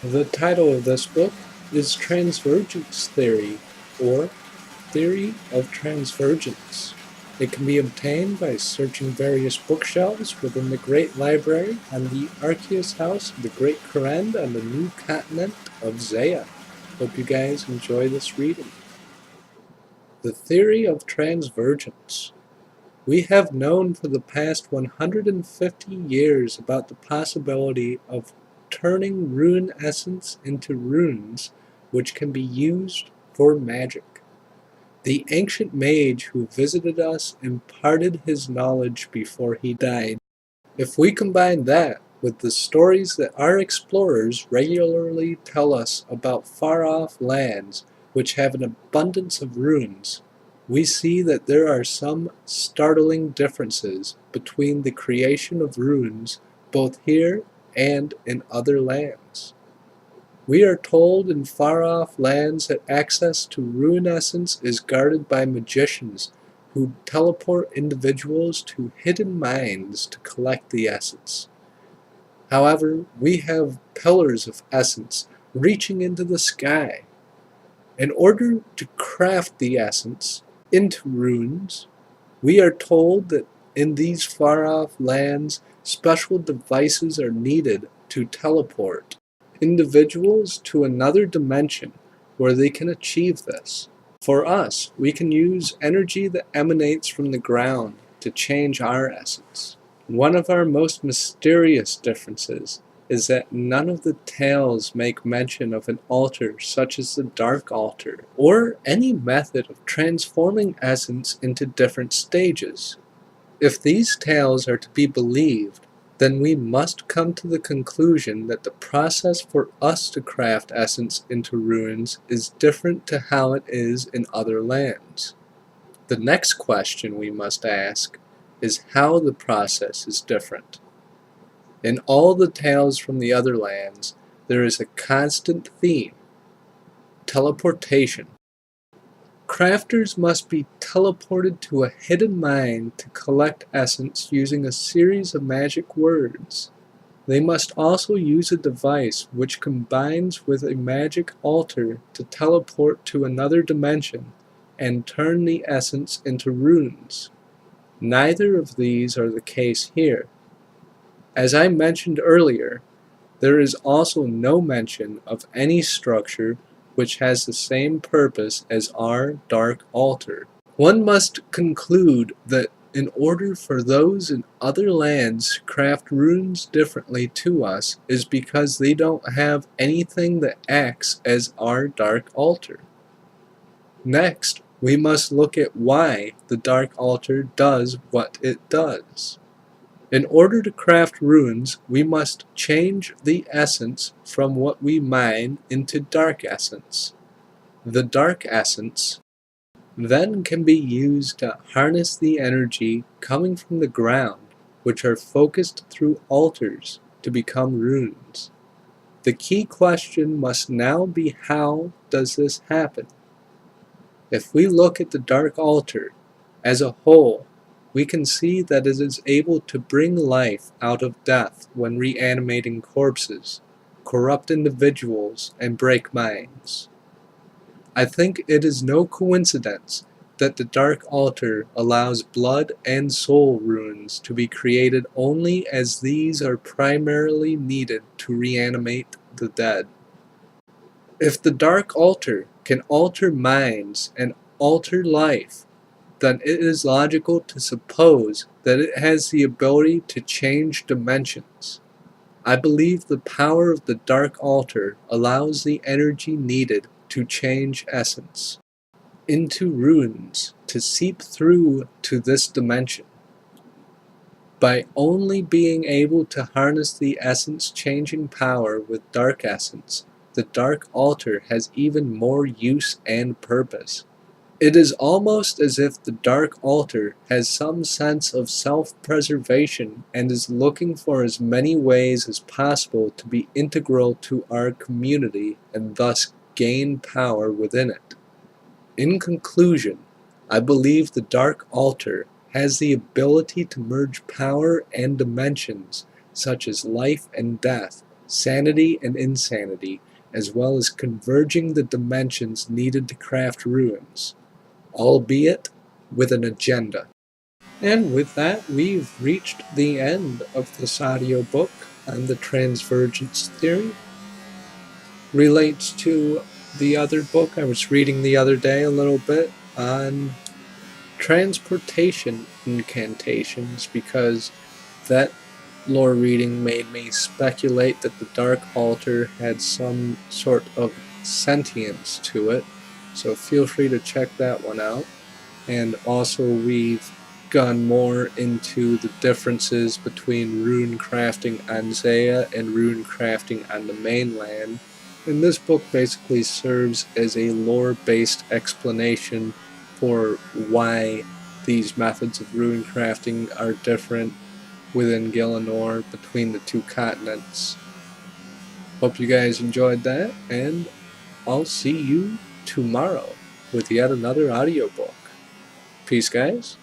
The title of this book is Transvergence Theory, or Theory of Transvergence. It can be obtained by searching various bookshelves within the Great Library and the Arceuus House of the Great Kourend on the new continent of Zeah. Hope you guys enjoy this reading. The Theory of Transvergence. We have known for the past 150 years about the possibility of turning rune essence into runes which can be used for magic. The ancient mage who visited us imparted his knowledge before he died. If we combine that with the stories that our explorers regularly tell us about far-off lands which have an abundance of runes, we see that there are some startling differences between the creation of runes both here and in other lands. We are told in far-off lands that access to rune essence is guarded by magicians who teleport individuals to hidden mines to collect the essence. However, we have pillars of essence reaching into the sky. In order to craft the essence into runes, we are told that in these far-off lands, special devices are needed to teleport individuals to another dimension where they can achieve this. For us, we can use energy that emanates from the ground to change our essence. One of our most mysterious differences is that none of the tales make mention of an altar such as the Dark Altar, or any method of transforming essence into different stages. If these tales are to be believed, then we must come to the conclusion that the process for us to craft essence into runes is different to how it is in other lands. The next question we must ask is how the process is different. In all the tales from the other lands, there is a constant theme: teleportation. Crafters must be teleported to a hidden mine to collect essence using a series of magic words. They must also use a device which combines with a magic altar to teleport to another dimension and turn the essence into runes. Neither of these are the case here. As I mentioned earlier, there is also no mention of any structure which has the same purpose as our Dark Altar. One must conclude that in order for those in other lands to craft runes differently to us is because they don't have anything that acts as our Dark Altar. Next, we must look at why the Dark Altar does what it does. In order to craft runes, we must change the essence from what we mine into dark essence. The dark essence then can be used to harness the energy coming from the ground, which are focused through altars to become runes. The key question must now be, how does this happen? If we look at the Dark Altar as a whole, we can see that it is able to bring life out of death when reanimating corpses, corrupt individuals, and break minds. I think it is no coincidence that the Dark Altar allows blood and soul runes to be created only as these are primarily needed to reanimate the dead. If the Dark Altar can alter minds and alter life, then it is logical to suppose that it has the ability to change dimensions. I believe the power of the Dark Altar allows the energy needed to change essence into runes to seep through to this dimension. By only being able to harness the essence changing power with dark essence, the Dark Altar has even more use and purpose. It is almost as if the Dark Altar has some sense of self-preservation and is looking for as many ways as possible to be integral to our community and thus gain power within it. In conclusion, I believe the Dark Altar has the ability to merge power and dimensions such as life and death sanity and insanity, as well as converging the dimensions needed to craft runes, albeit with an agenda. And with that, we've reached the end of this audiobook on the Transvergence theory. Relates to the other book I was reading the other day a little bit on transportation incantations, because that lore reading made me speculate that the Dark Altar had some sort of sentience to it, so feel free to check that one out. And also we've gone more into the differences between rune crafting on Zeah and rune crafting on the mainland. And this book basically serves as a lore-based explanation for why these methods of rune crafting are different within Gielinor between the two continents. Hope you guys enjoyed that, and I'll see you tomorrow with yet another audiobook. Peace, guys.